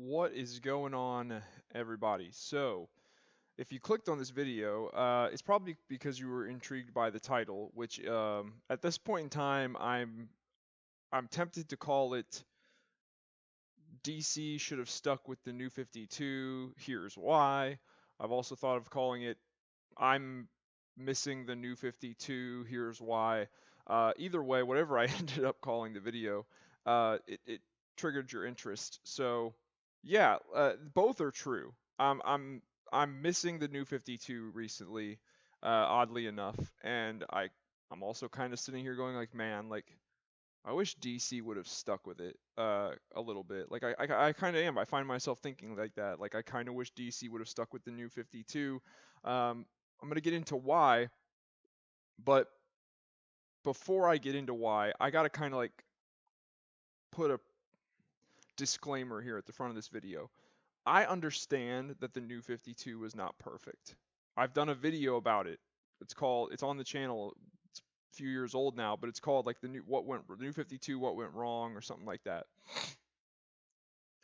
What is going on, everybody? So, if you clicked on this video, it's probably because you were intrigued by the title, which at this point in time, I'm tempted to call it DC should have stuck with the New 52. Here's why. I've also thought of calling it I'm missing the New 52. Here's why. Either way, whatever I ended up calling the video, it triggered your interest. So yeah, both are true. I'm missing the New 52 recently, oddly enough, and I'm also kind of sitting here going like, man, like I wish DC would have stuck with it a little bit. Like I kind of am. I find myself thinking like that. Like I kind of wish DC would have stuck with the New 52. I'm gonna get into why, but before I get into why, I gotta kind of like put a disclaimer here at the front of this video. I understand that the New 52 was not perfect. I've done a video about it. It's on the channel. It's a few years old now, but it's called like the New 52 what went wrong or something like that.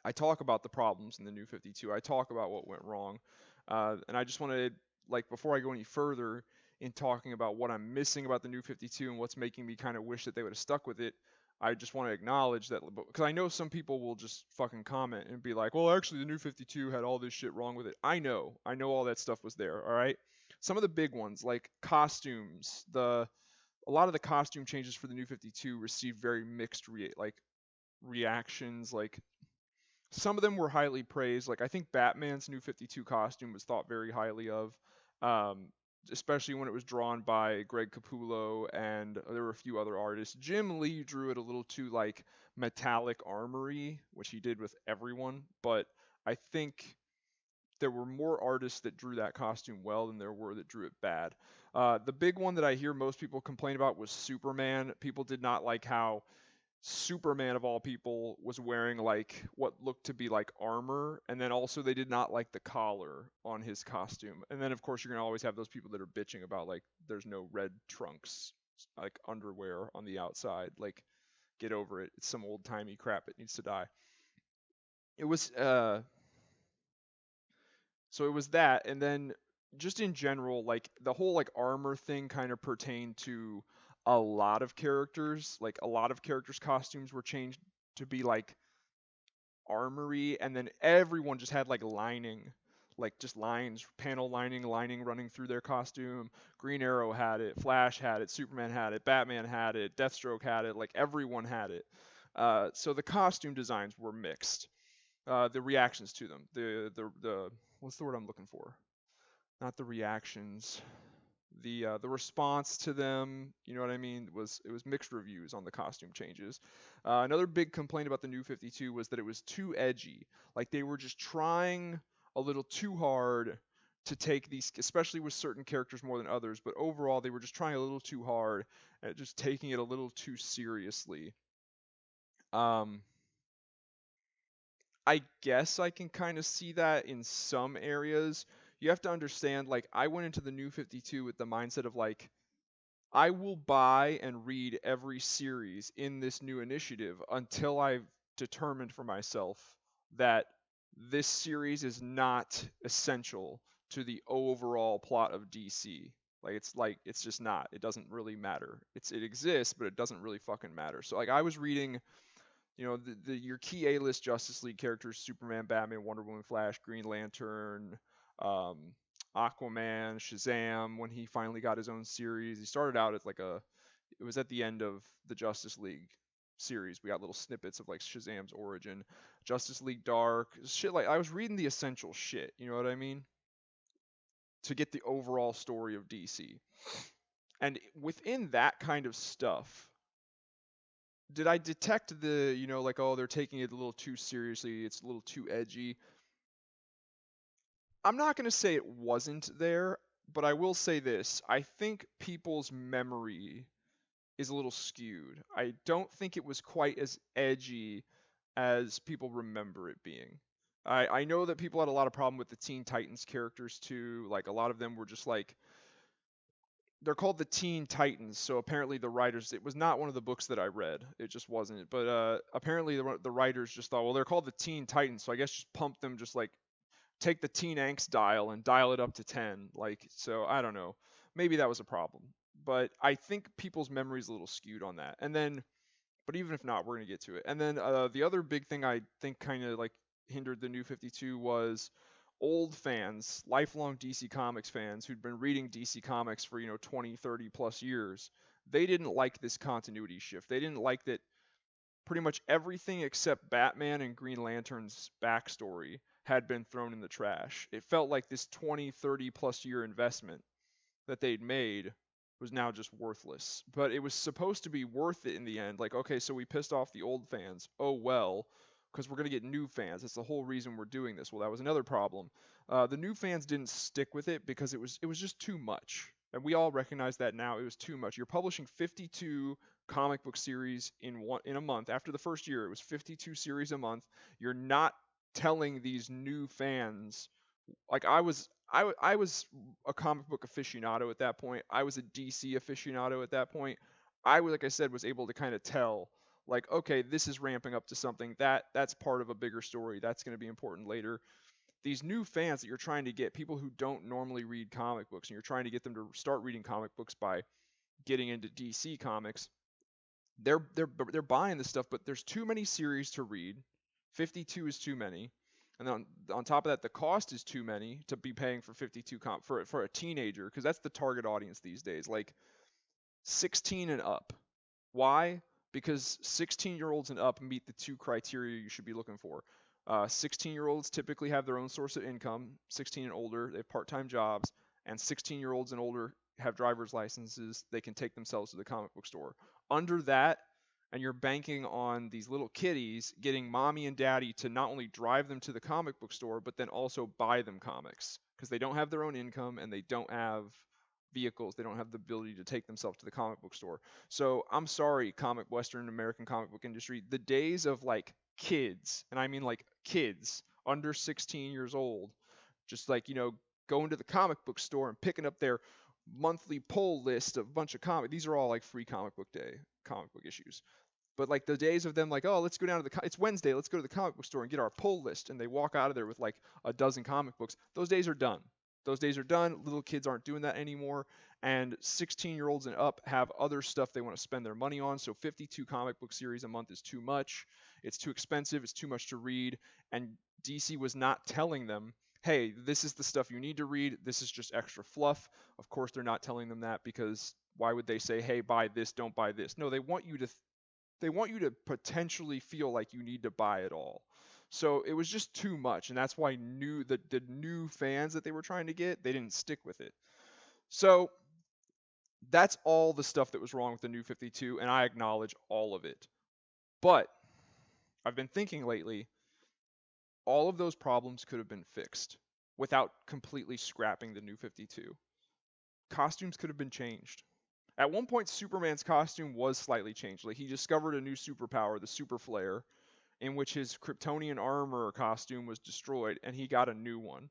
I talk about the problems in the New 52. I talk about what went wrong, and I just want to like before I go any further in talking about what I'm missing about the New 52 and what's making me kind of wish that they would have stuck with it. I just want to acknowledge that because I know some people will just fucking comment and be like, "Well, actually, the New 52 had all this shit wrong with it." I know all that stuff was there. All right, some of the big ones like costumes, a lot of the costume changes for the New 52 received very mixed reactions. Like some of them were highly praised. Like I think Batman's New 52 costume was thought very highly of, um, especially when it was drawn by Greg Capullo and there were a few other artists. Jim Lee drew it a little too like metallic armory, which he did with everyone, but I think there were more artists that drew that costume well than there were that drew it bad. The big one that I hear most people complain about was Superman. People did not like how Superman of all people was wearing like what looked to be like armor, and then also they did not like the collar on his costume. And then of course you're gonna always have those people that are bitching about like there's no red trunks, like underwear on the outside. Like get over it. It's some old timey crap. It needs to die. It was so it was that, and then just in general, like the whole like armor thing kind of pertained to a lot of characters. Like a lot of characters' costumes were changed to be like armory, and then everyone just had like lining, like just lines, panel lining running through their costume. Green Arrow had it, Flash had it, Superman had it, Batman had it, Deathstroke had it, like everyone had it. So the costume designs were mixed. The reactions to them, the what's the word I'm looking for? Not the reactions. The response to them, you know what I mean, it was mixed reviews on the costume changes. Another big complaint about the New 52 was that it was too edgy. Like they were just trying a little too hard to take these, especially with certain characters more than others. But overall, they were just trying a little too hard and just taking it a little too seriously. Um, I guess I can kind of see that in some areas. You have to understand, like, I went into the New 52 with the mindset of like I will buy and read every series in this new initiative until I've determined for myself that this series is not essential to the overall plot of DC. Like it's just not. It doesn't really matter. It exists, but it doesn't really fucking matter. So like I was reading, you know, your key A-list Justice League characters: Superman, Batman, Wonder Woman, Flash, Green Lantern, um, Aquaman, Shazam. When he finally got his own series, he started out as like it was at the end of the Justice League series. We got little snippets of like Shazam's origin, Justice League Dark, shit. Like I was reading the essential shit. You know what I mean? To get the overall story of DC, and within that kind of stuff, did I detect the, you know, like, oh, they're taking it a little too seriously, it's a little too edgy? I'm not going to say it wasn't there, but I will say this. I think people's memory is a little skewed. I don't think it was quite as edgy as people remember it being. I know that people had a lot of problem with the Teen Titans characters too. Like a lot of them were just like they're called the Teen Titans. So apparently the writers, it was not one of the books that I read. It just wasn't. But apparently the writers just thought, well, they're called the Teen Titans, so I guess just pump them, just like take the teen angst dial and dial it up to 10. Like, so I don't know. Maybe that was a problem. But I think people's memory is a little skewed on that. And then, but even if not, we're going to get to it. And then the other big thing I think kind of like hindered the New 52 was old fans, lifelong DC Comics fans who'd been reading DC Comics for, 20, 30 plus years. They didn't like this continuity shift. They didn't like that pretty much everything except Batman and Green Lantern's backstory had been thrown in the trash. It felt like this 20, 30 plus year investment that they'd made was now just worthless. But it was supposed to be worth it in the end. Like, okay, so we pissed off the old fans. Oh well, because we're going to get new fans. That's the whole reason we're doing this. Well, that was another problem. The new fans didn't stick with it because it was just too much. And we all recognize that now. It was too much. You're publishing 52 comic book series in a month. After the first year, it was 52 series a month. You're not telling these new fans, like I was a comic book aficionado at that point. I was a DC aficionado at that point. I was, like I said, was able to kind of tell, like, okay, this is ramping up to something that's part of a bigger story. That's going to be important later. These new fans that you're trying to get, people who don't normally read comic books, and you're trying to get them to start reading comic books by getting into DC comics. They're buying this stuff, but there's too many series to read. 52 is too many. And then on top of that, the cost is too many to be paying for 52 for a teenager, because that's the target audience these days, like 16 and up. Why? Because 16-year-olds and up meet the two criteria you should be looking for. 16-year-olds typically have their own source of income. 16 and older, they have part-time jobs, and 16-year-olds and older have driver's licenses. They can take themselves to the comic book store. Under that, and you're banking on these little kiddies getting mommy and daddy to not only drive them to the comic book store, but then also buy them comics, because they don't have their own income and they don't have vehicles. They don't have the ability to take themselves to the comic book store. So I'm sorry, Western American comic book industry, the days of like kids, and I mean like kids under 16 years old, just like, going to the comic book store and picking up their monthly pull list of a bunch of comics. These are all like free comic book day comic book issues. But like the days of them like, oh, let's go down to it's Wednesday, let's go to the comic book store and get our pull list, and they walk out of there with like a dozen comic books. Those days are done. Those days are done. Little kids aren't doing that anymore. And 16-year-olds and up have other stuff they want to spend their money on. So 52 comic book series a month is too much. It's too expensive. It's too much to read. And DC was not telling them, hey, this is the stuff you need to read. This is just extra fluff. Of course, they're not telling them that, because why would they say, hey, buy this, don't buy this? No, they want you to potentially feel like you need to buy it all. So it was just too much, and that's why the new fans that they were trying to get, they didn't stick with it. So that's all the stuff that was wrong with the New 52, and I acknowledge all of it. But I've been thinking lately, all of those problems could have been fixed without completely scrapping the New 52. Costumes could have been changed. At one point, Superman's costume was slightly changed. Like, he discovered a new superpower, the Super Flare, in which his Kryptonian armor costume was destroyed, and he got a new one.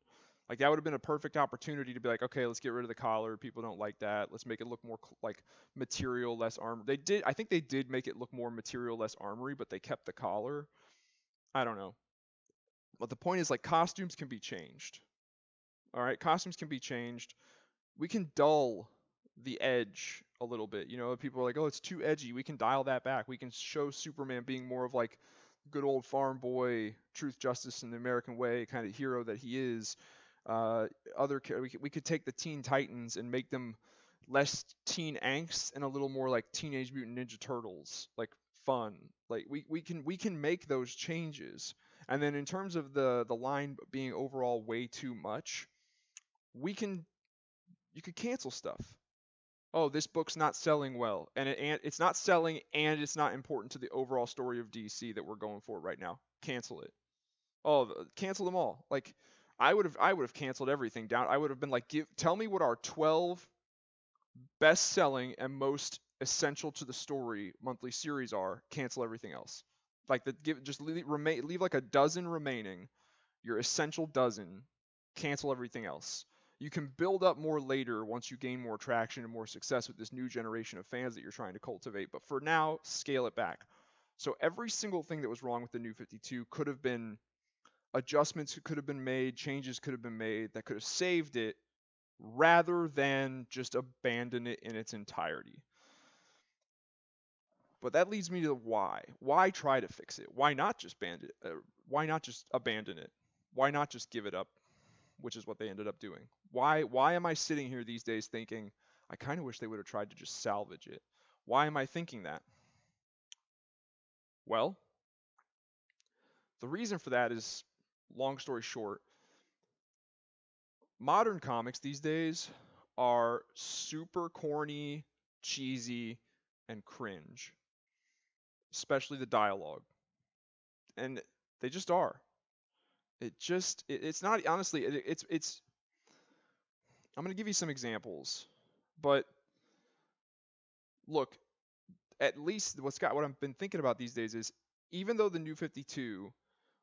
Like, that would have been a perfect opportunity to be like, okay, let's get rid of the collar. People don't like that. Let's make it look more like material, less armor. I think they did make it look more material, less armory, but they kept the collar. I don't know. But the point is, like, costumes can be changed. All right, costumes can be changed. We can dull the edge a little bit. People are like, oh, it's too edgy. We can dial that back. We can show Superman being more of like good old farm boy, truth, justice, and the American way kind of hero that he is. We could take the Teen Titans and make them less teen angst and a little more like Teenage Mutant Ninja Turtles, like fun. Like we can make those changes. And then in terms of the line being overall way too much, you could cancel stuff. Oh, this book's not selling well, and it's not selling, and it's not important to the overall story of DC that we're going for right now. Cancel it. Oh, cancel them all. Like, I would have canceled everything down. I would have been like, tell me what our 12 best-selling and most essential to the story monthly series are. Cancel everything else. Like, leave like a dozen remaining, your essential dozen. Cancel everything else. You can build up more later once you gain more traction and more success with this new generation of fans that you're trying to cultivate. But for now, scale it back. So every single thing that was wrong with the new 52 could have been adjustments could have been made, changes could have been made that could have saved it rather than just abandon it in its entirety. But that leads me to why. Why try to fix it? Why not just why not just abandon it? Why not just give it up? Which is what they ended up doing. Why am I sitting here these days thinking I kind of wish they would have tried to just salvage it? Why am I thinking that? Well, the reason for that is, long story short, modern comics these days are super corny, cheesy, and cringe, especially the dialogue. And they just are. It's not honestly it's I'm going to give you some examples. But look, at least what I've been thinking about these days is, even though the new 52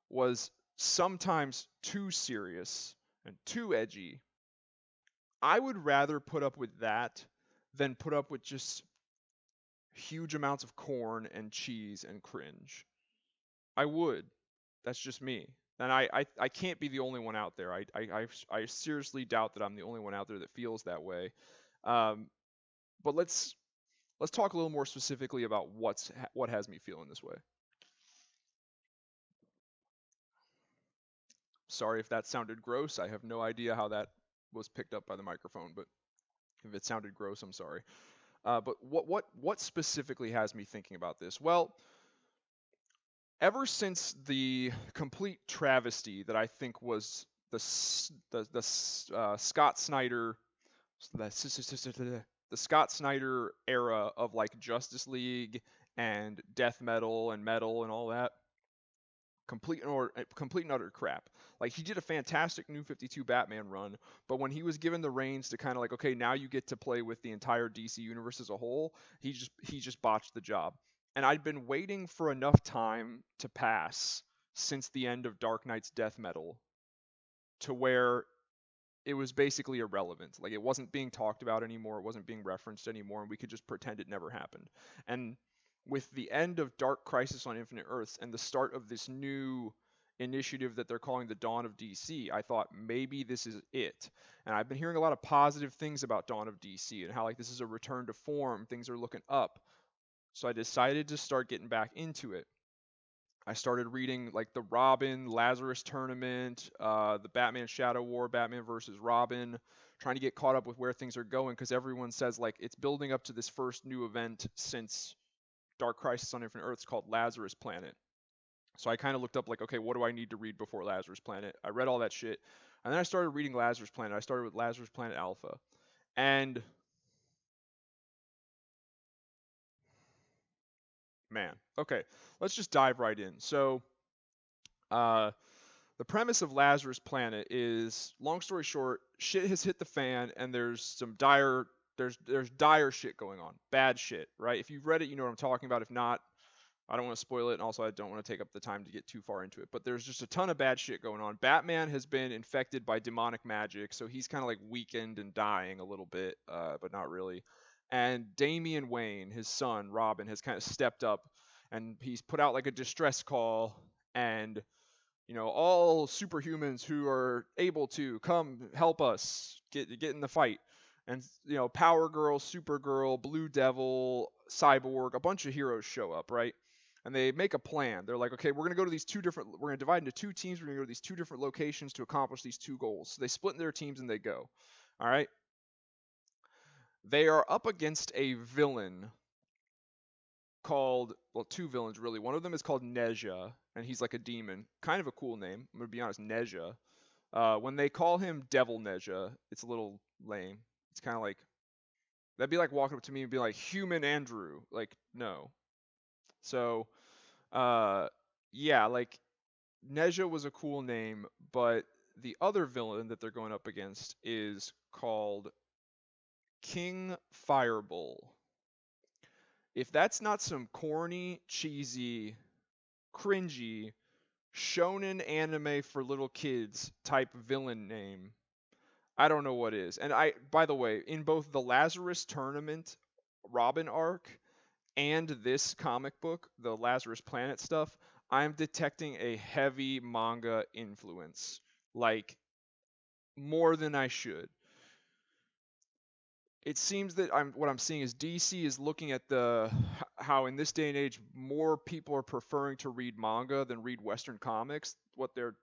was sometimes too serious and too edgy, I would rather put up with that than put up with just huge amounts of corn and cheese and cringe. I would. That's just me. And I can't be the only one out there. I seriously doubt that I'm the only one out there that feels that way. Um, but let's talk a little more specifically about what has me feeling this way. Sorry if that sounded gross. I have no idea how that was picked up by the microphone, but if it sounded gross, I'm sorry. But what specifically has me thinking about this? Well, ever since the complete travesty that I think was the Scott Snyder the Scott Snyder era of like Justice League and death metal and metal and all that, complete and utter crap. Like, he did a fantastic New 52 Batman run, but when he was given the reins to kind of like, okay, now you get to play with the entire DC universe as a whole, he just botched the job. And I'd been waiting for enough time to pass since the end of Dark Knight's death metal to where it was basically irrelevant. Like, it wasn't being talked about anymore, it wasn't being referenced anymore, and we could just pretend it never happened. And with the end of Dark Crisis on Infinite Earths and the start of this new initiative that they're calling the Dawn of DC, I thought maybe this is it. And I've been hearing a lot of positive things about Dawn of DC and how like this is a return to form, things are looking up. So I decided to start getting back into it. I started reading like the Robin Lazarus Tournament, the Batman Shadow War, Batman versus Robin, trying to get caught up with where things are going because everyone says like it's building up to this first new event since Dark Crisis on Infinite Earths called Lazarus Planet. So I kind of looked up like, okay, what do I need to read before Lazarus Planet? I read all that shit, and then I started reading Lazarus Planet. I started with Lazarus Planet Alpha, and man, okay, let's just dive right in. So, uh, the premise of Lazarus Planet is, long story short, shit has hit the fan, and there's dire shit going on, bad shit, right? If you've read it, you know what I'm talking about. If not, I don't want to spoil it, and also I don't want to take up the time to get too far into it. But there's just a ton of bad shit going on. Batman has been infected by demonic magic, so he's kind of like weakened and dying a little bit, but not really. And Damian Wayne, his son Robin, has kind of stepped up, and he's put out like a distress call, and all superhumans who are able to come help us get in the fight. And Power Girl, Supergirl, Blue Devil, Cyborg, a bunch of heroes show up, right? And they make a plan. They're like, okay, we're going to go to we're going to divide into two teams. We're going to go to these two different locations to accomplish these two goals. So they split into their teams and they go. All right. They are up against a villain called, well, two villains really. One of them is called Neja, and he's like a demon. Kind of a cool name. I'm going to be honest, Neja. When they call him Devil Neja, it's a little lame. It's kind of like, that'd be like walking up to me and be like, Human Andrew. Like, no. So, yeah, like, Neja was a cool name, but the other villain that they're going up against is called King Fireball. If that's not some corny, cheesy, cringy, shonen anime for little kids type villain name, I don't know what is. And by the way, in both the Lazarus Tournament Robin arc and this comic book, the Lazarus Planet stuff, I'm detecting a heavy manga influence. Like, more than I should. It seems that what I'm seeing is DC is looking at how in this day and age more people are preferring to read manga than read Western comics. What they're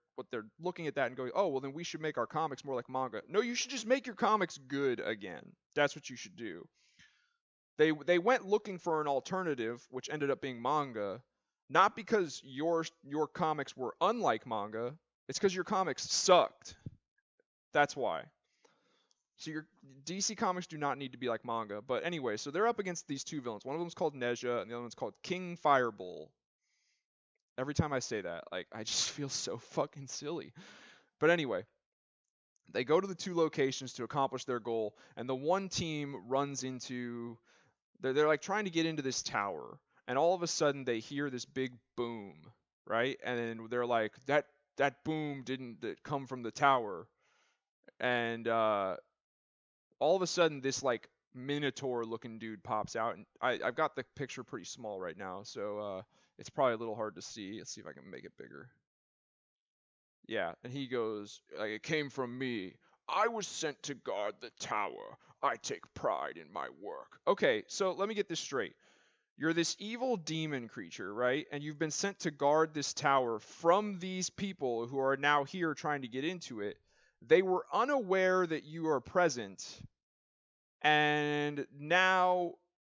looking at that and going, oh well, then we should make our comics more like manga. No, you should just make your comics good again. That's what you should do. They went looking for an alternative, which ended up being manga, not because your comics were unlike manga. It's because your comics sucked. That's why. So your DC comics do not need to be like manga. But anyway, so they're up against these two villains. One of them's called Neja, and the other one's called King Firebull. Every time I say that, like, I just feel so fucking silly. But anyway, they go to the two locations to accomplish their goal, and the one team runs into they're like trying to get into this tower, and all of a sudden they hear this big boom, right? And then they're like, that boom didn't come from the tower, and all of a sudden this like minotaur looking dude pops out, and I've got the picture pretty small right now, so it's probably a little hard to see. Let's see if I can make it bigger. Yeah, and he goes, like, it came from me. I was sent to guard the tower. I take pride in my work. Okay, so let me get this straight. You're this evil demon creature, right? And you've been sent to guard this tower from these people who are now here trying to get into it. They were unaware that you are present, and now,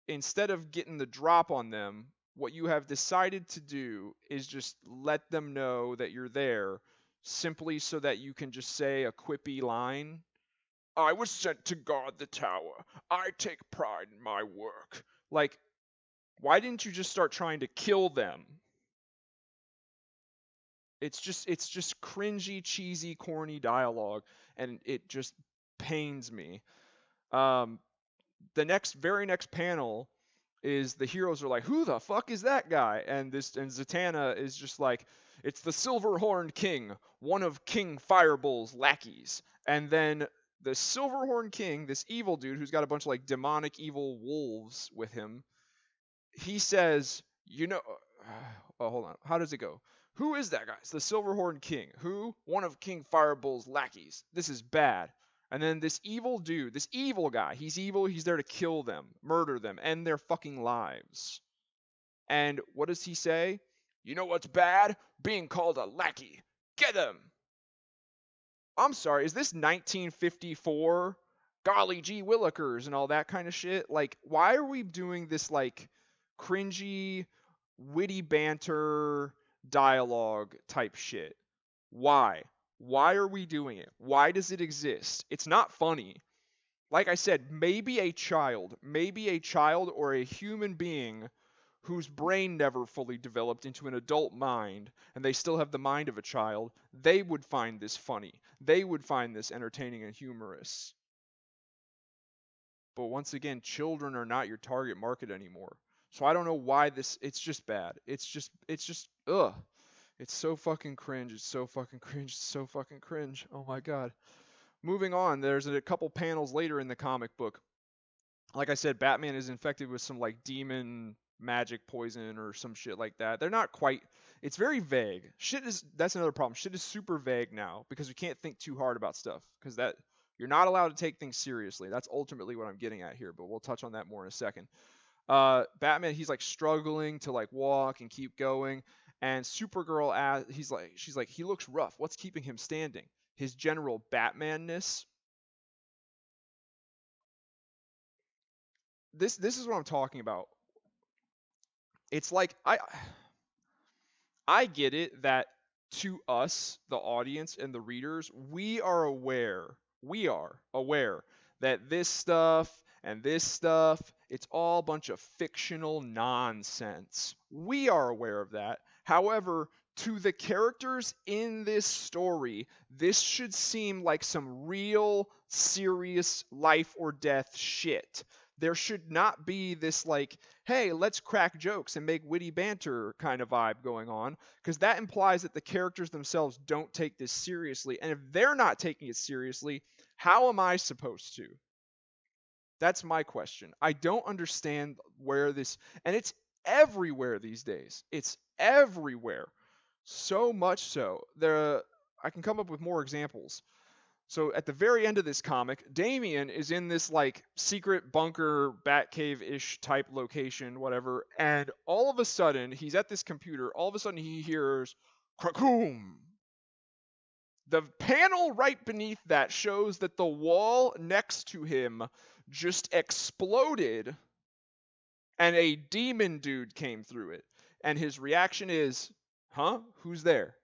instead of getting the drop on them, what you have decided to do is just let them know that you're there, simply so that you can just say a quippy line. I was sent to guard the tower. I take pride in my work. Like, why didn't you just start trying to kill them? It's just cringy, cheesy, corny dialogue, and it just pains me. Um, the very next panel is the heroes are like, who the fuck is that guy? And Zatanna is just like, it's the Silver-Horned King, one of King Firebull's lackeys. And then the Silver-Horned King, this evil dude who's got a bunch of like demonic evil wolves with him, he says, oh, hold on, how does it go? Who is that guy? It's the Silver-Horned King. Who? One of King Firebull's lackeys. This is bad. And then this evil dude, this evil guy, he's evil, he's there to kill them, murder them, end their fucking lives. And what does he say? You know what's bad? Being called a lackey. Get him! I'm sorry, is this 1954? Golly gee willikers and all that kind of shit? Like, why are we doing this, like, cringy, witty banter dialogue type shit? Why? Why are we doing it? Why does it exist? It's not funny. Like I said, maybe a child or a human being whose brain never fully developed into an adult mind, and they still have the mind of a child, they would find this funny. They would find this entertaining and humorous. But once again, children are not your target market anymore. So I don't know why it's just bad. It's just, ugh. It's so fucking cringe. It's so fucking cringe. It's so fucking cringe. Oh my god. Moving on, there's a couple panels later in the comic book. Like I said, Batman is infected with some like demon magic poison or some shit like that. They're not quite. It's very vague. That's another problem. Shit is super vague now because we can't think too hard about stuff because that you're not allowed to take things seriously. That's ultimately what I'm getting at here, but we'll touch on that more in a second. Batman, he's like struggling to like walk and keep going. And Supergirl, she's like, he looks rough. What's keeping him standing? His general Batmanness. This is what I'm talking about. It's like I get it that to us, the audience and the readers, we are aware that this stuff and this stuff, it's all a bunch of fictional nonsense. We are aware of that. However, to the characters in this story, this should seem like some real, serious life or death shit. There should not be this like, hey, let's crack jokes and make witty banter kind of vibe going on, because that implies that the characters themselves don't take this seriously. And if they're not taking it seriously, How am I supposed to? That's my question. I don't understand where this, and it's everywhere these days. It's everywhere. So much so. I can come up with more examples. So at the very end of this comic, Damien is in this like secret bunker, Batcave-ish type location, whatever, and all of a sudden he's at this computer. All of a sudden he hears cracoom. The panel right beneath that shows that the wall next to him just exploded and a demon dude came through it. And his reaction is, "Huh? Who's there?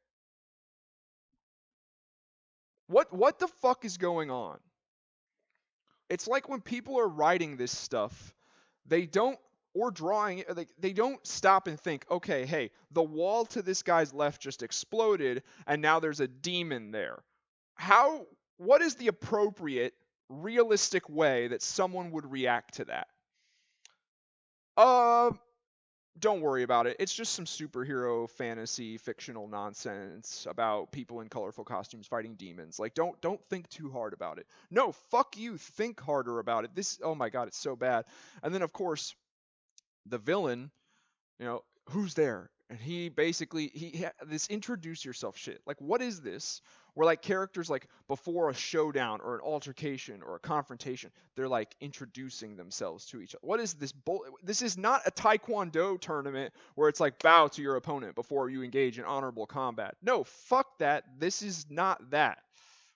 What the fuck is going on?" It's like when people are writing this stuff, they don't or drawing it, they don't stop and think, okay, hey, the wall to this guy's left just exploded and now there's a demon there. How what is the appropriate realistic way that someone would react to that? Uh don't worry about it. It's just some superhero fantasy fictional nonsense about people in colorful costumes fighting demons. Like don't think too hard about it. No, fuck you. Think harder about it. This oh my god, it's so bad. And then of course, the villain, who's there? And he basically this introduce yourself shit. Like what is this? Where like characters like before a showdown or an altercation or a confrontation, they're like introducing themselves to each other. What is this this is not a taekwondo tournament where it's like bow to your opponent before you engage in honorable combat. No, fuck that. This is not that.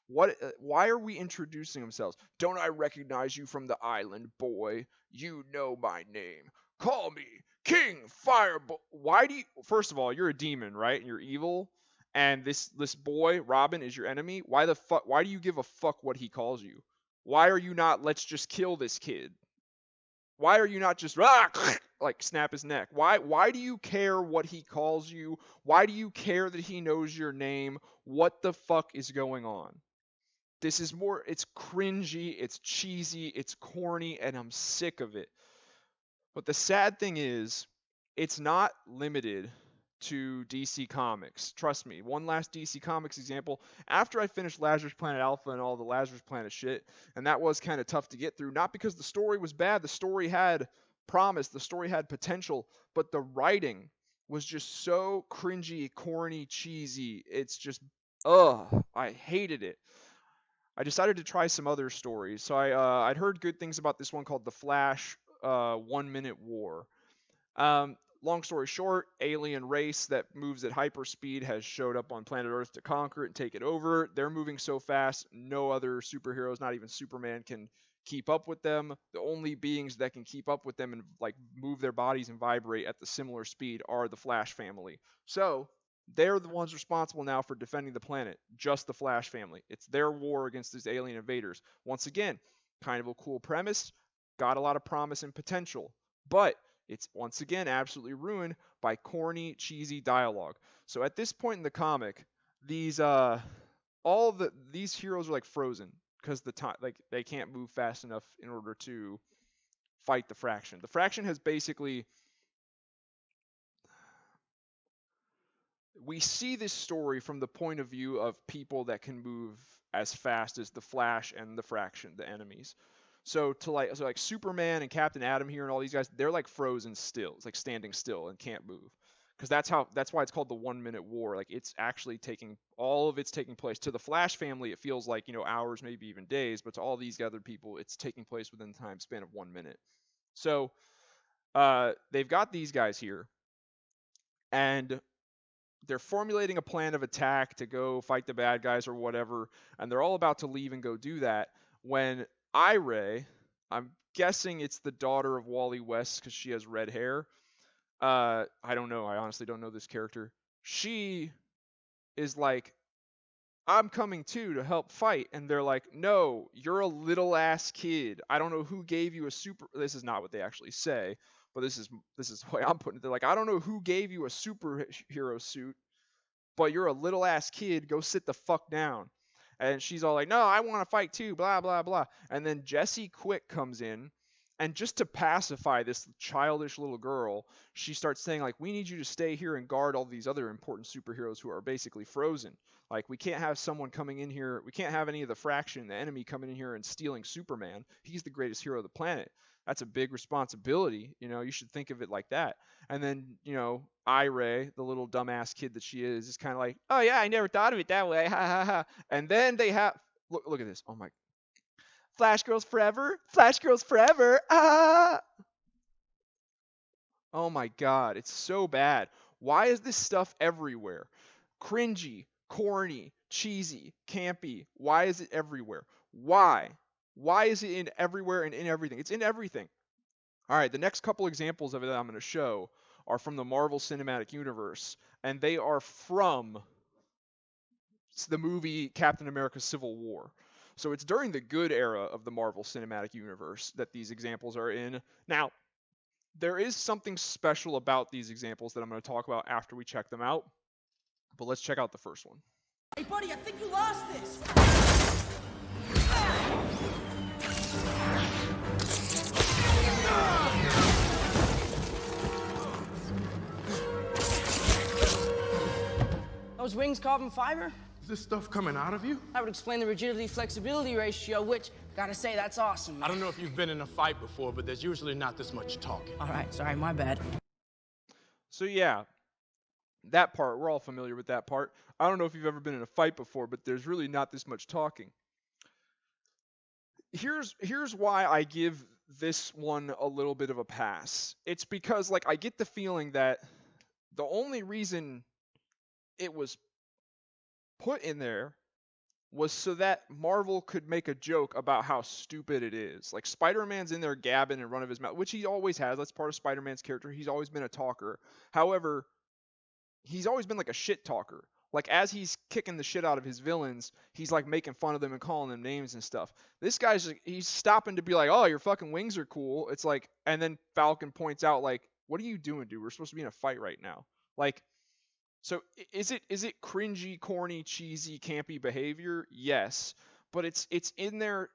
Why are we introducing themselves? Don't I recognize you from the island, boy? You know my name. Call me King Fireball. Why do you? First of all, you're a demon, right? And you're evil. And this boy Robin is your enemy. Why the fuck? Why do you give a fuck what he calls you? Why are you not? Let's just kill this kid. Why are you not just like snap his neck? Why do you care what he calls you? Why do you care that he knows your name? What the fuck is going on? This is more. It's cringy. It's cheesy. It's corny, and I'm sick of it. But the sad thing is, it's not limited to DC Comics. Trust me. One last DC Comics example. After I finished Lazarus Planet Alpha and all the Lazarus Planet shit, and that was kind of tough to get through, not because the story was bad, the story had promise, the story had potential, but the writing was just so cringy, corny, cheesy. It's just, ugh, I hated it. I decided to try some other stories. So I'd heard good things about this one called The Flash 1 Minute War. Long story short, alien race that moves at hyperspeed has showed up on planet Earth to conquer it and take it over. They're moving so fast, no other superheroes, not even Superman, can keep up with them. The only beings that can keep up with them and like move their bodies and vibrate at the similar speed are the Flash family. So they're the ones responsible now for defending the planet, just the Flash family. It's their war against these alien invaders. Once again, kind of a cool premise, got a lot of promise and potential, but it's once again absolutely ruined by corny, cheesy dialogue. So at this point in the comic, these heroes are like frozen because the time like they can't move fast enough in order to fight the Fraction. The Fraction has basically we see this story from the point of view of people that can move as fast as the Flash and the Fraction, the enemies. So like Superman and Captain Atom here and all these guys, they're like frozen still. It's like standing still and can't move. Because that's why it's called the 1 minute war. Like it's actually taking place. To the Flash family, it feels like, hours, maybe even days, but to all these other people, it's taking place within the time span of 1 minute. So they've got these guys here, and they're formulating a plan of attack to go fight the bad guys or whatever, and they're all about to leave and go do that when Iray, I'm guessing it's the daughter of Wally West because she has red hair. I don't know. I honestly don't know this character. She is like, I'm coming too to help fight. And they're like, no, you're a little ass kid. I don't know who gave you a super. This is not what they actually say, but this is the way I'm putting it. They're like, I don't know who gave you a superhero suit, but you're a little ass kid. Go sit the fuck down. And she's all like, no, I want to fight too, blah, blah, blah. And then Jesse Quick comes in And just to pacify this childish little girl, she starts saying, like, we need you to stay here and guard all these other important superheroes who are basically frozen. Like, we can't have someone coming in here. We can't have any of the Fraction, the enemy, coming in here and stealing Superman. He's the greatest hero of the planet. That's a big responsibility. You should think of it like that. And then, Ray, the little dumbass kid that she is kind of like, oh, yeah, I never thought of it that way. Ha, ha, ha. And then they have, look at this. Oh, my Flash Girls Forever, Flash Girls Forever. Ah! Oh my God, it's so bad. Why is this stuff everywhere? Cringy, corny, cheesy, campy. Why is it everywhere? Why? Why is it in everywhere and in everything? It's in everything. All right, the next couple examples of it that I'm going to show are from the Marvel Cinematic Universe, and they are from the movie Captain America Civil War. So it's during the good era of the Marvel Cinematic Universe that these examples are in. Now, there is something special about these examples that I'm going to talk about after we check them out. But let's check out the first one. Hey, buddy, I think you lost this. Those wings carbon fiber? Is this stuff coming out of you? That would explain the rigidity-flexibility ratio, which, gotta say, that's awesome. I don't know if you've been in a fight before, but there's usually not this much talking. All right, sorry, my bad. So yeah, that part, we're all familiar with that part. I don't know if you've ever been in a fight before, but there's really not this much talking. Here's why I give this one a little bit of a pass. It's because, like, I get the feeling that the only reason it was put in there was so that Marvel could make a joke about how stupid it is. Like, Spider-Man's in there gabbing and run of his mouth, which he always has. That's part of Spider-Man's character. He's always been a talker. However, he's always been like a shit talker. Like, as he's kicking the shit out of his villains, he's like making fun of them and calling them names and stuff. This guy's, he's stopping to be like, oh, your fucking wings are cool. It's like, and then Falcon points out, like, what are you doing, dude? We're supposed to be in a fight right now. Like, so is it cringy, corny, cheesy, campy behavior? Yes, but it's in there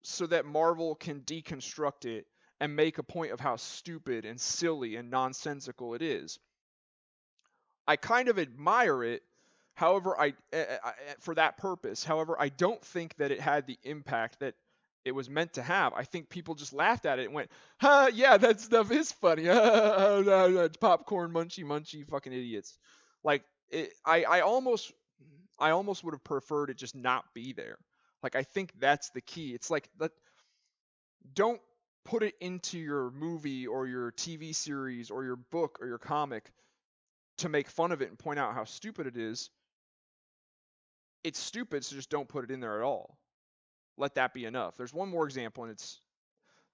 so that Marvel can deconstruct it and make a point of how stupid and silly and nonsensical it is. I kind of admire it, however, I for that purpose. However, I don't think that it had the impact that it was meant to have. I think people just laughed at it and went, "Ha, yeah, that stuff is funny. Popcorn, munchy, fucking idiots." Like, I almost would have preferred it just not be there. Like, I think that's the key. It's like, don't put it into your movie or your TV series or your book or your comic to make fun of it and point out how stupid it is. It's stupid, so just don't put it in there at all. Let that be enough. There's one more example, and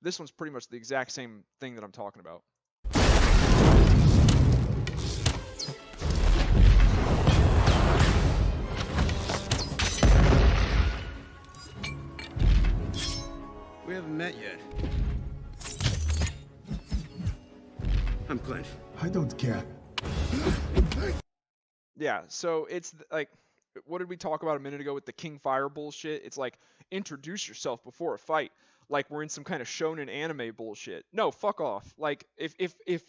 this one's pretty much the exact same thing that I'm talking about. We haven't met yet. I'm Clint. I don't care. Yeah, so it's like, what did we talk about a minute ago with the King Fire bullshit? It's like, introduce yourself before a fight. Like, we're in some kind of shonen anime bullshit. No, fuck off. Like, if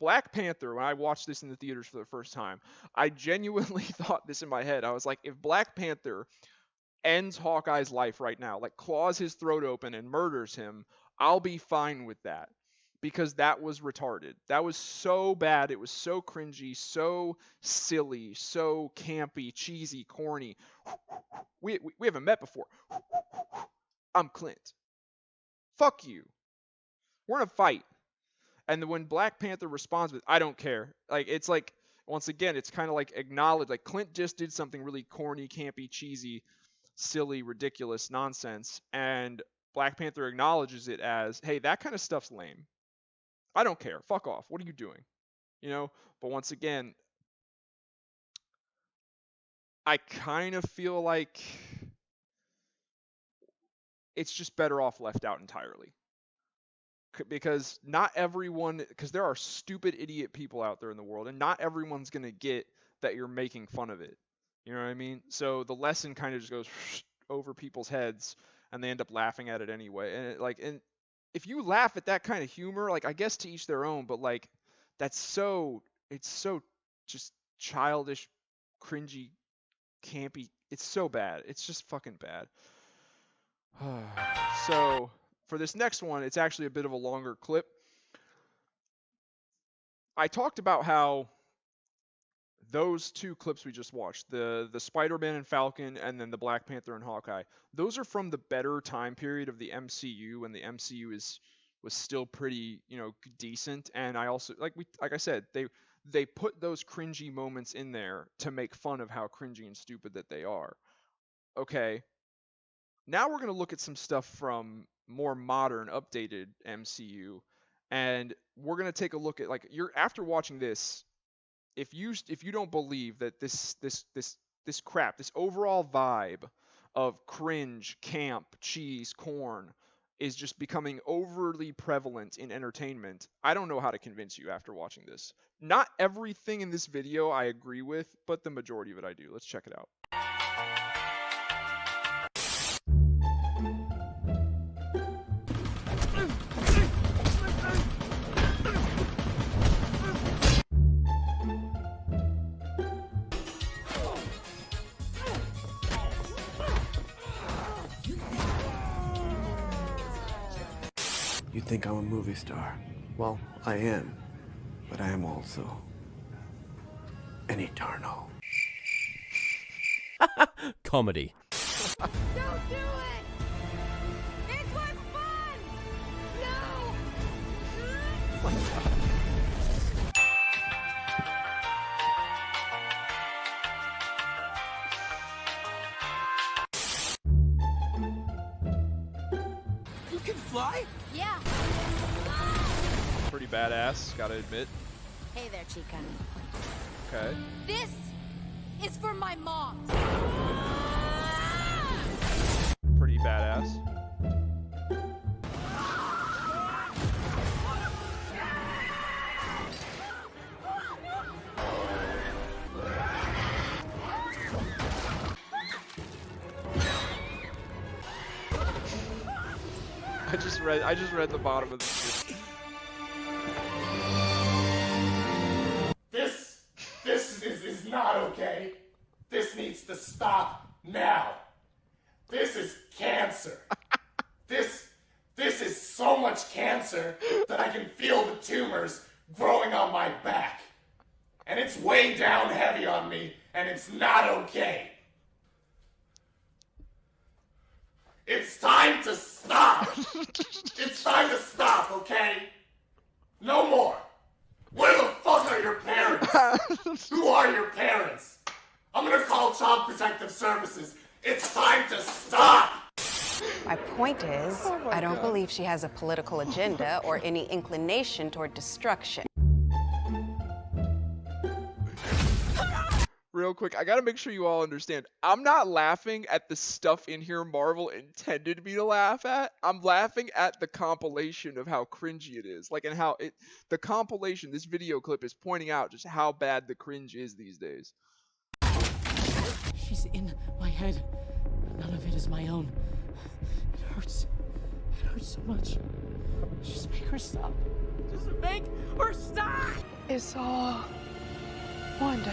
Black Panther, when I watched this in the theaters for the first time, I genuinely thought this in my head. I was like, if Black Panther ends Hawkeye's life right now, like claws his throat open and murders him, I'll be fine with that. Because that was retarded. That was so bad. It was so cringy, so silly, so campy, cheesy, corny. We haven't met before. I'm Clint. Fuck you. We're in a fight. And then when Black Panther responds with, I don't care. Like, it's like, once again, it's kind of like acknowledge, like, Clint just did something really corny, campy, cheesy, silly, ridiculous nonsense. And Black Panther acknowledges it as, hey, that kind of stuff's lame. I don't care. Fuck off. What are you doing? But once again, I kind of feel like it's just better off left out entirely. Because not everyone, because there are stupid idiot people out there in the world, and not everyone's going to get that you're making fun of it. You know what I mean? So the lesson kind of just goes over people's heads, and they end up laughing at it anyway. And if you laugh at that kind of humor, like I guess to each their own, but like it's so just childish, cringy, campy. It's so bad. It's just fucking bad. So for this next one, it's actually a bit of a longer clip. I talked about how those two clips we just watched, the Spider-Man and Falcon and then the Black Panther and Hawkeye, those are from the better time period of the MCU when the MCU was still pretty, decent. And I also like I said, they put those cringy moments in there to make fun of how cringy and stupid that they are. Okay. Now we're going to look at some stuff from more modern, updated MCU, and we're going to take a look at after watching this, if you don't believe that this crap, this overall vibe of cringe, camp, cheese, corn is just becoming overly prevalent in entertainment, I don't know how to convince you after watching this. Not everything in this video I agree with, but the majority of it I do. Let's check it out. You think I'm a movie star? Well, I am. But I am also an Eternal. Comedy. Don't do it! This was fun! No! You can fly? Yeah. Pretty badass, gotta admit. Hey there, Chica. Okay. This is for my mom. Pretty badass. I just read the bottom of this. This is not okay. This needs to stop now. This is cancer. This is so much cancer that I can feel the tumors growing on my back. And it's way down heavy on me, and it's not okay. It's time to stop. It's time to stop, okay? No more. Where the fuck are your parents? Who are your parents? I'm gonna call Child Protective Services. It's time to stop! My point is, I don't believe she has a political agenda or any inclination toward destruction. Real quick, I gotta make sure you all understand. I'm not laughing at the stuff in here Marvel intended me to laugh at. I'm laughing at the compilation of how cringy it is. And how the compilation, this video clip is pointing out just how bad the cringe is these days. She's in my head. None of it is my own. It hurts. It hurts so much. Just make her stop. Just make her stop! It's all Wanda.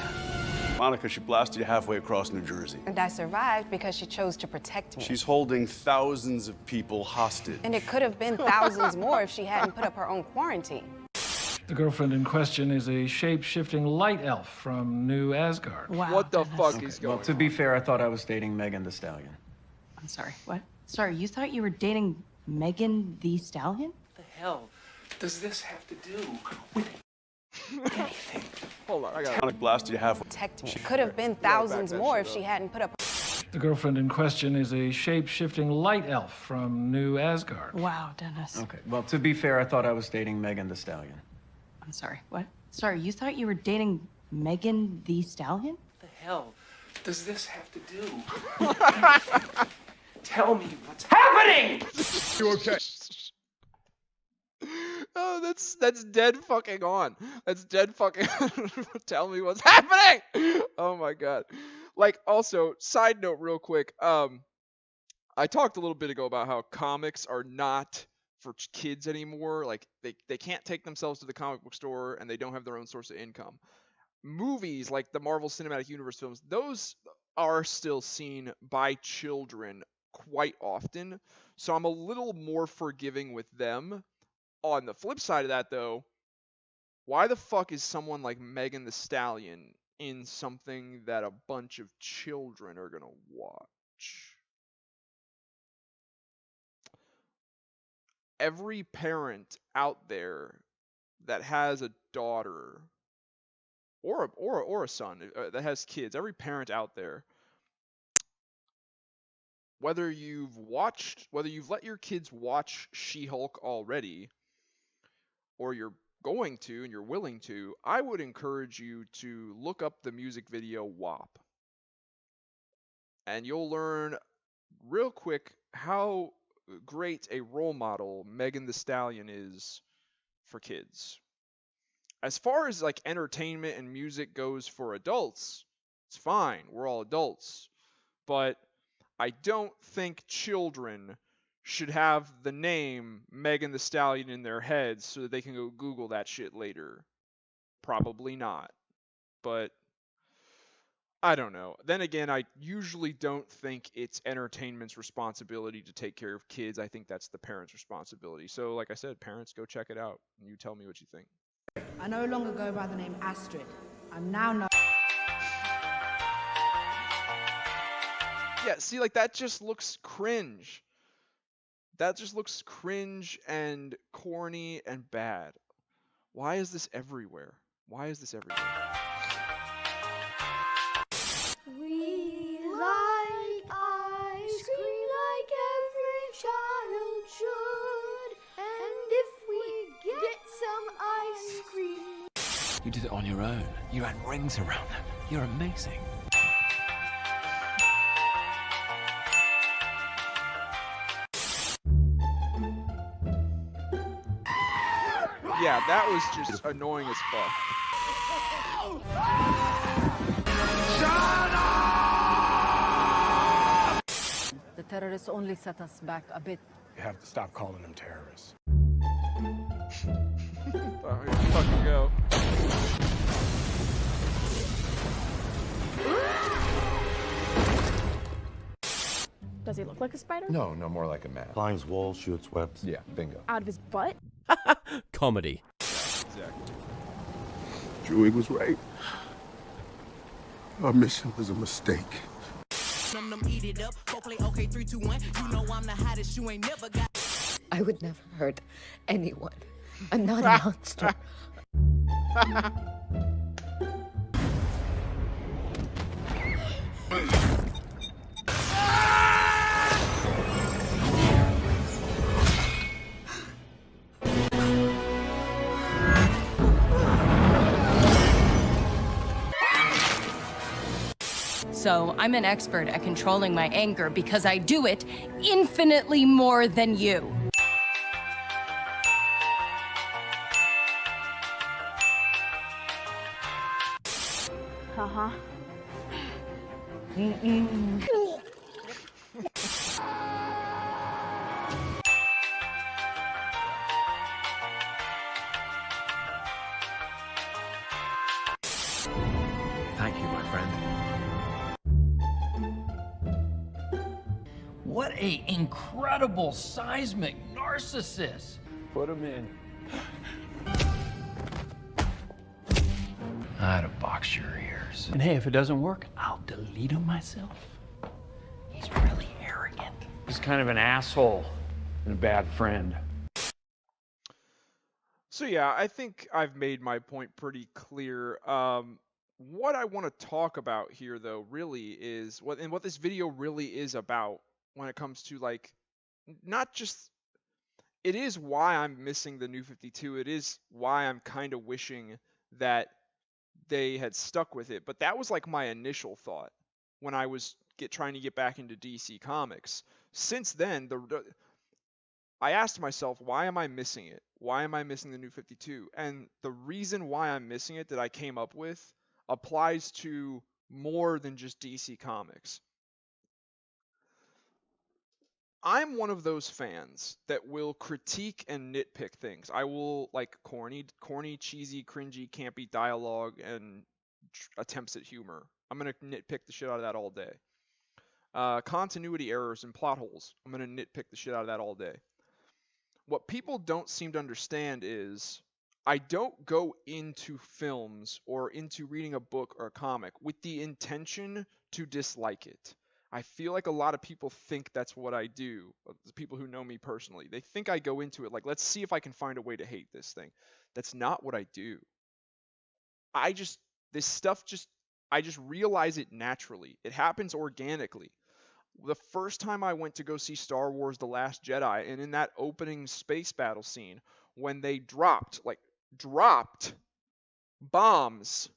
Monica, she blasted you halfway across New Jersey. And I survived because she chose to protect me. She's holding thousands of people hostage. And it could have been thousands more if she hadn't put up her own quarantine. The girlfriend in question is a shape-shifting light elf from New Asgard. Wow. What the fuck is going Well, to be fair, I thought I was dating Megan the Stallion. I'm sorry, what? Sorry, you thought you were dating Megan the Stallion? What the hell does this have to do with anything? Hold on, I got it. Monica blasted you halfway. Protect me. It could have been thousands more if she hadn't put up. The girlfriend in question is a shape-shifting light elf from New Asgard. Wow, Dennis. Okay, well, to be fair, I thought I was dating Megan the Stallion. I'm sorry, what? Sorry, you thought you were dating Megan the Stallion? What the hell does this have to do with anything? Tell me what's happening! You okay? Oh, that's dead fucking on. That's dead fucking. Tell me what's happening. Oh my god. Also, side note, real quick. I talked a little bit ago about how comics are not for kids anymore. Like they can't take themselves to the comic book store and they don't have their own source of income. Movies like the Marvel Cinematic Universe films, those are still seen by children quite often. So I'm a little more forgiving with them. On the flip side of that though, why the fuck is someone like Megan the Stallion in something that a bunch of children are gonna watch? Every parent out there that has a daughter or a son that has kids, every parent out there, whether you've let your kids watch She-Hulk already, or you're going to and you're willing to, I would encourage you to look up the music video WAP. And you'll learn real quick how great a role model Megan the Stallion is for kids. As far as like entertainment and music goes for adults, it's fine. We're all adults. But I don't think children should have the name Megan the Stallion in their heads so that they can go Google that shit later. Probably not. But I don't know. Then again, I usually don't think it's entertainment's responsibility to take care of kids. I think that's the parents' responsibility. So like I said, parents, go check it out and you tell me what you think. I no longer go by the name Astrid. I'm now known. Yeah, see, like that just looks cringe. That just looks cringe and corny and bad. Why is this everywhere? Why is this everywhere? We like ice cream like every child should. And if we get some ice cream. You did it on your own. You had rings around them. You're amazing. Yeah, that was just annoying as fuck. The terrorists only set us back a bit. You have to stop calling them terrorists. Oh, here we fucking go. Does he look like a spider? No, more like a man. Climbs walls, shoots webs. Yeah, bingo. Out of his butt? Comedy. Yeah, exactly. Chewie was right. Our mission was a mistake. I would never hurt anyone. I'm not a monster. So I'm an expert at controlling my anger because I do it infinitely more than you. Uh-huh. Thank you, my friend. What a incredible seismic narcissist. Put him in. I had to box your ears. And hey, if it doesn't work, I'll delete him myself. He's really arrogant. He's kind of an asshole and a bad friend. So yeah, I think I've made my point pretty clear. What I want to talk about here, though, really is what this video really is about when it comes to like, not just. It is why I'm missing the New 52. It is why I'm kind of wishing that they had stuck with it. But that was like my initial thought when I was trying to get back into DC Comics. Since then, I asked myself, why am I missing it? Why am I missing the New 52? And the reason why I'm missing it that I came up with applies to more than just DC Comics. I'm one of those fans that will critique and nitpick things. I will like corny, cheesy, cringy, campy dialogue and attempts at humor. I'm gonna nitpick the shit out of that all day. Continuity errors and plot holes. I'm gonna nitpick the shit out of that all day. What people don't seem to understand is I don't go into films or into reading a book or a comic with the intention to dislike it. I feel like a lot of people think that's what I do. The people who know me personally, they think I go into it like, let's see if I can find a way to hate this thing. That's not what I do. This stuff I just realize it naturally. It happens organically. The first time I went to go see Star Wars The Last Jedi, and in that opening space battle scene, when they dropped bombs,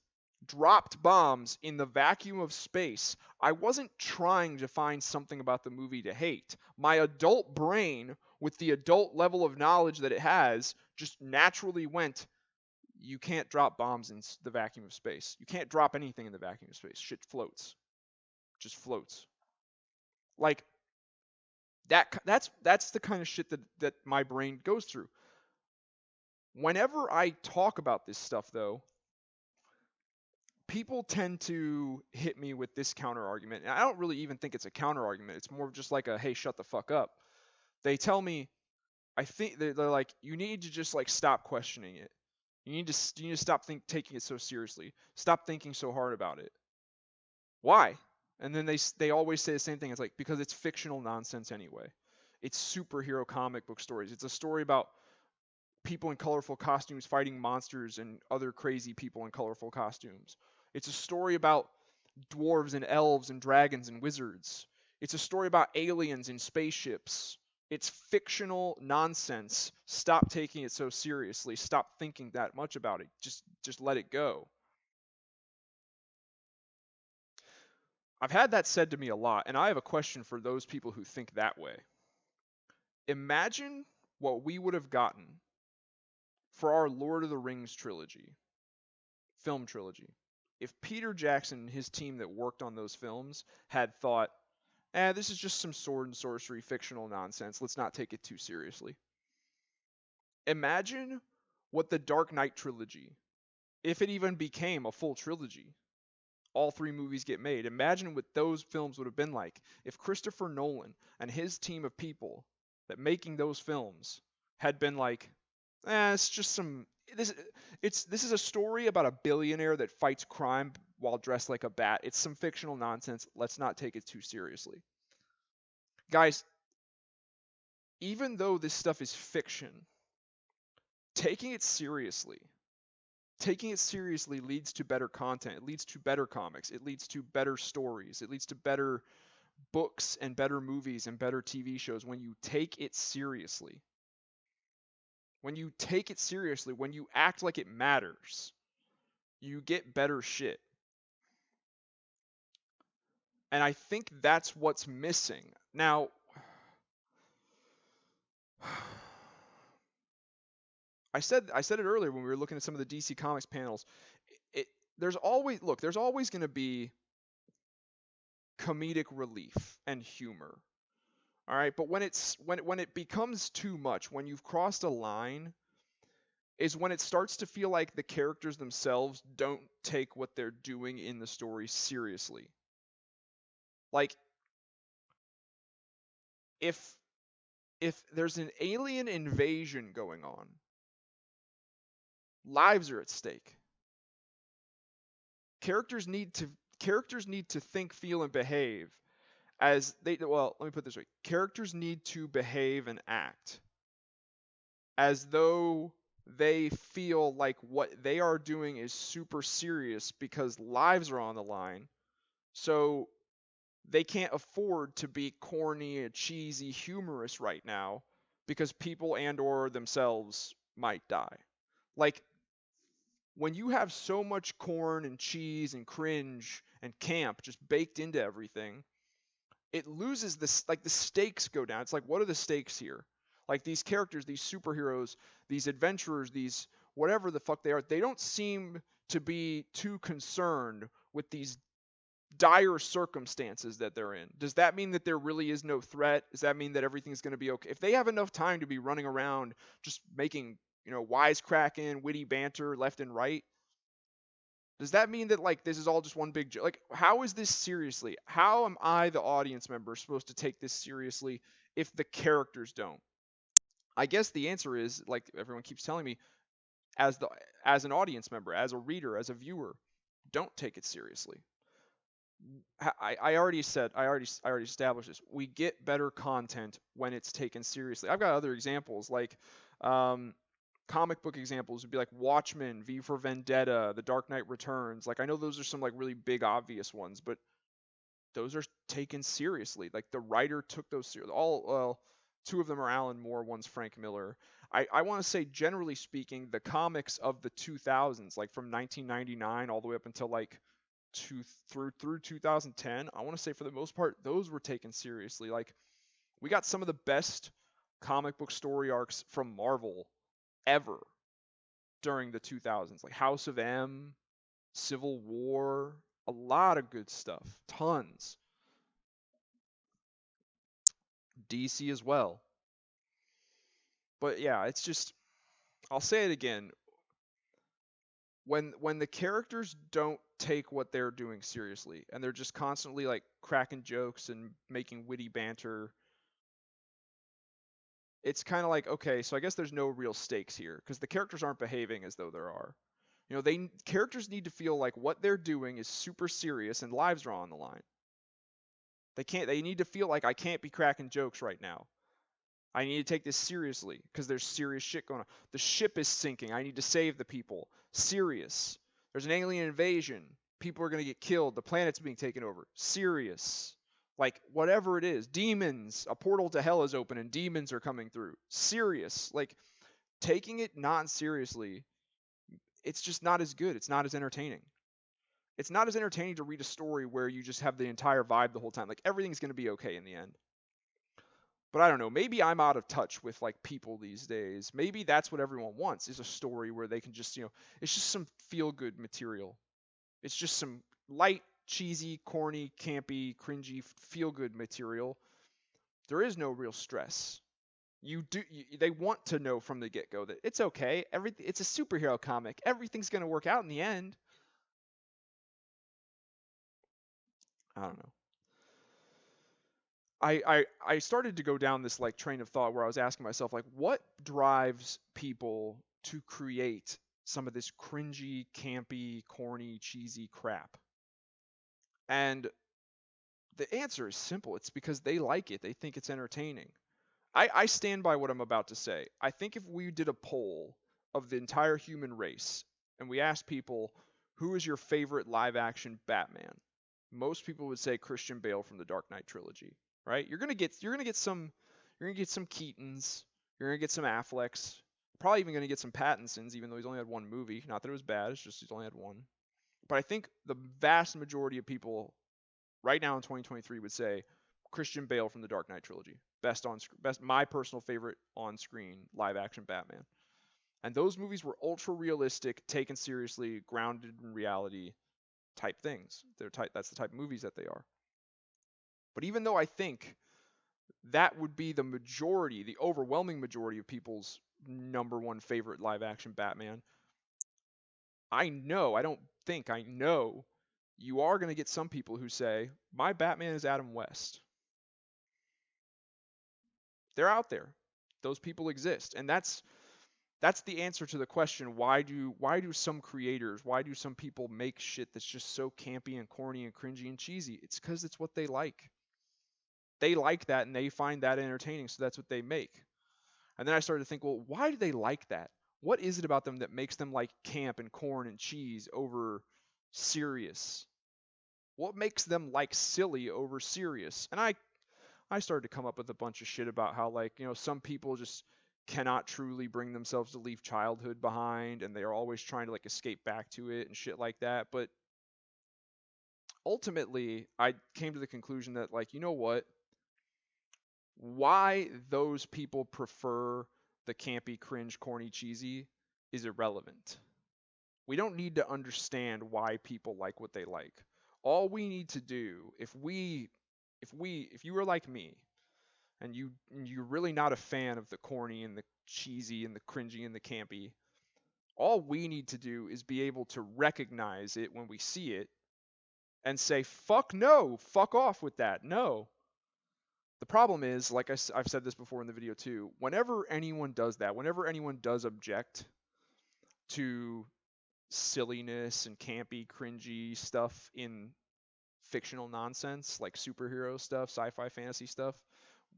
in the vacuum of space, I wasn't trying to find something about the movie to hate. My adult brain, with the adult level of knowledge that it has, just naturally went, you can't drop bombs in the vacuum of space. You can't drop anything in the vacuum of space. Shit floats. Just floats. Like that's the kind of shit that my brain goes through. Whenever I talk about this stuff though, people tend to hit me with this counter argument. And I don't really even think it's a counter argument. It's more of just like a hey, shut the fuck up. They tell me, I think they're like, you need to just like stop questioning it. You need to stop taking it so seriously. Stop thinking so hard about it. Why? And then they always say the same thing. It's like, because it's fictional nonsense anyway. It's superhero comic book stories. It's a story about people in colorful costumes fighting monsters and other crazy people in colorful costumes. It's a story about dwarves and elves and dragons and wizards. It's a story about aliens and spaceships. It's fictional nonsense. Stop taking it so seriously. Stop thinking that much about it. Just let it go. I've had that said to me a lot, and I have a question for those people who think that way. Imagine what we would have gotten for our Lord of the Rings trilogy, film trilogy, if Peter Jackson and his team that worked on those films had thought, this is just some sword and sorcery fictional nonsense. Let's not take it too seriously. Imagine what the Dark Knight trilogy, if it even became a full trilogy, all 3 movies get made. Imagine what those films would have been like if Christopher Nolan and his team of people that making those films had been like, it's just some this is a story about a billionaire that fights crime while dressed like a bat. It's some fictional nonsense. Let's not take it too seriously. Guys, even though this stuff is fiction, taking it seriously leads to better content. It leads to better comics. It leads to better stories. It leads to better books and better movies and better TV shows when you take it seriously. When you take it seriously, when you act like it matters, you get better shit. And I think that's what's missing. Now, I said it earlier when we were looking at some of the DC Comics panels. There's always going to be comedic relief and humor. All right, but when it becomes too much, when you've crossed a line, is when it starts to feel like the characters themselves don't take what they're doing in the story seriously. Like, if there's an alien invasion going on, lives are at stake. Characters need to think, feel, and behave as they, well, let me put it this way. Characters need to behave and act as though they feel like what they are doing is super serious because lives are on the line. So they can't afford to be corny and cheesy, humorous right now because people and or themselves might die. Like, when you have so much corn and cheese and cringe and camp just baked into everything, it loses this, like, the stakes go down. It's like, what are the stakes here? Like, these characters, these superheroes, these adventurers, these whatever the fuck they are, they don't seem to be too concerned with these dire circumstances that they're in. Does that mean that there really is no threat? Does that mean that everything's going to be okay? If they have enough time to be running around just making, wisecracking, witty banter left and right, does that mean that like this is all just one big joke? Like, how is this seriously? How am I, the audience member, supposed to take this seriously if the characters don't? I guess the answer is, like everyone keeps telling me, as an audience member, as a reader, as a viewer, don't take it seriously. I already established this. We get better content when it's taken seriously. I've got other examples, like comic book examples would be like Watchmen, V for Vendetta, The Dark Knight Returns. Like, I know those are some like really big obvious ones, but those are taken seriously. Like, the writer took those seriously. Well, two of them are Alan Moore, one's Frank Miller. I want to say, generally speaking, the comics of the 2000s, like from 1999 all the way up until like through 2010, I want to say for the most part, those were taken seriously. Like, we got some of the best comic book story arcs from Marvel ever during the 2000s, like House of M, Civil War, a lot of good stuff, tons. DC as well. But yeah, it's just, I'll say it again. When the characters don't take what they're doing seriously and they're just constantly like cracking jokes and making witty banter, it's kind of like, okay, so I guess there's no real stakes here because the characters aren't behaving as though there are. Characters need to feel like what they're doing is super serious and lives are on the line. They need to feel like I can't be cracking jokes right now. I need to take this seriously because there's serious shit going on. The ship is sinking. I need to save the people. Serious. There's an alien invasion. People are going to get killed. The planet's being taken over. Serious. Like, whatever it is. Demons. A portal to hell is open and demons are coming through. Serious. Like, taking it non-seriously, it's just not as good. It's not as entertaining. It's not as entertaining to read a story where you just have the entire vibe the whole time. Like, everything's going to be okay in the end. But I don't know, maybe I'm out of touch with like people these days. Maybe that's what everyone wants, is a story where they can just, it's just some feel-good material. It's just some light, cheesy, corny, campy, cringy, feel-good material. There is no real stress. They want to know from the get-go that it's okay. It's a superhero comic. Everything's going to work out in the end. I don't know. I started to go down this like train of thought where I was asking myself, like, what drives people to create some of this cringy, campy, corny, cheesy crap? And the answer is simple. It's because they like it. They think it's entertaining. I stand by what I'm about to say. I think if we did a poll of the entire human race and we asked people, who is your favorite live action Batman? Most people would say Christian Bale from the Dark Knight trilogy. Right? You're gonna get some Keatons, you're gonna get some Afflecks, probably even gonna get some Pattinsons, even though he's only had one movie. Not that it was bad, it's just he's only had one. But I think the vast majority of people right now in 2023 would say Christian Bale from the Dark Knight trilogy, best my personal favorite on-screen live-action Batman. And those movies were ultra realistic, taken seriously, grounded in reality type things. That's the type of movies that they are. But even though I think that would be the overwhelming majority of people's number one favorite live action Batman, I know you are going to get some people who say, my Batman is Adam West. They're out there. Those people exist. And that's the answer to the question, why do some creators, why do some people make shit that's just so campy and corny and cringy and cheesy? It's because it's what they like. They like that and they find that entertaining, so that's what they make. And then I started to think, well, why do they like that? What is it about them that makes them like camp and corn and cheese over serious? What makes them like silly over serious? And I started to come up with a bunch of shit about how, like, some people just cannot truly bring themselves to leave childhood behind and they are always trying to like escape back to it and shit like that. But ultimately, I came to the conclusion that, like, you know what? Why those people prefer the campy, cringe, corny, cheesy is irrelevant. We don't need to understand why people like what they like. all we need to do, if you are like me, and you're really not a fan of the corny and the cheesy and the cringy and the campy, all we need to do is be able to recognize it when we see it and say, fuck no, fuck off with that. No. The problem is, like I've said this before in the video too, whenever anyone does that, whenever anyone does object to silliness and campy, cringy stuff in fictional nonsense, like superhero stuff, sci-fi, fantasy stuff,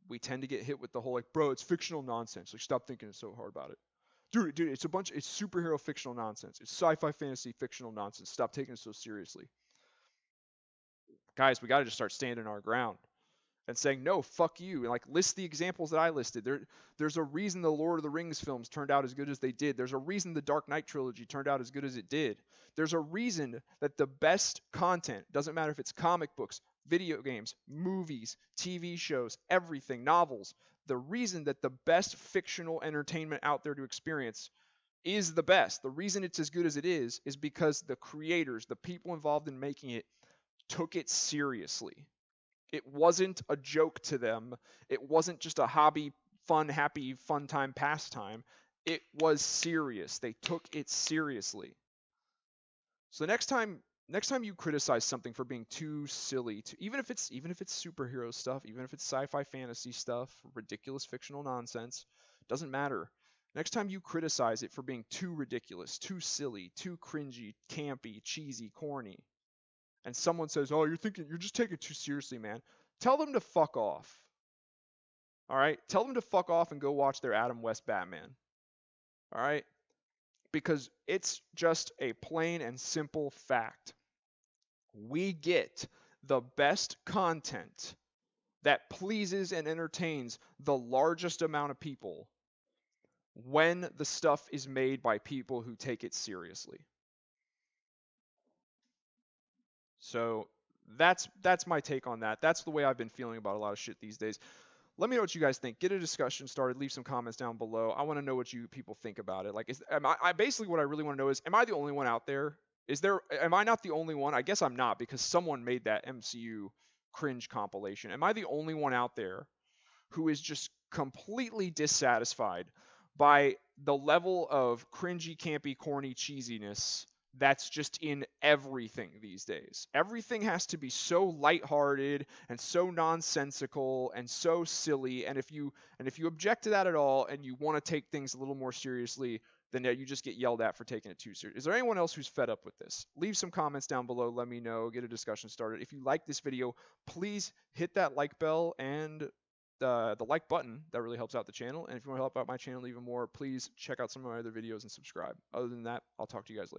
we tend to get hit with the whole, like, bro, it's fictional nonsense. Like, stop thinking so hard about it. Dude, it's superhero fictional nonsense. It's sci-fi, fantasy, fictional nonsense. Stop taking it so seriously. Guys, we got to just start standing our ground and saying, no, fuck you. And, like, list the examples that I listed. There's a reason the Lord of the Rings films turned out as good as they did. There's a reason the Dark Knight trilogy turned out as good as it did. There's a reason that the best content, doesn't matter if it's comic books, video games, movies, TV shows, everything, novels, the reason that the best fictional entertainment out there to experience is the best, the reason it's as good as it is because the creators, the people involved in making it, took it seriously. It wasn't a joke to them. It wasn't just a hobby, fun, happy, fun time, pastime. It was serious. They took it seriously. So next time you criticize something for being too silly, even if it's superhero stuff, even if it's sci-fi fantasy stuff, ridiculous fictional nonsense, doesn't matter. Next time you criticize it for being too ridiculous, too silly, too cringy, campy, cheesy, corny, and someone says, "Oh, you're just taking it too seriously, man." Tell them to fuck off. All right? Tell them to fuck off and go watch their Adam West Batman. All right? Because it's just a plain and simple fact. We get the best content that pleases and entertains the largest amount of people when the stuff is made by people who take it seriously. So that's my take on that. That's the way I've been feeling about a lot of shit these days. Let me know what you guys think. Get a discussion started. Leave some comments down below. I want to know what you people think about it. Like, basically what I really want to know is, am I the only one out there? Am I not the only one? I guess I'm not, because someone made that MCU cringe compilation. Am I the only one out there who is just completely dissatisfied by the level of cringy, campy, corny cheesiness that's just in everything these days? Everything has to be so lighthearted and so nonsensical and so silly. And if you object to that at all and you want to take things a little more seriously, then you just get yelled at for taking it too serious. Is there anyone else who's fed up with this? Leave some comments down below. Let me know. Get a discussion started. If you like this video, please hit that like bell and the like button. That really helps out the channel. And if you want to help out my channel even more, please check out some of my other videos and subscribe. Other than that, I'll talk to you guys later.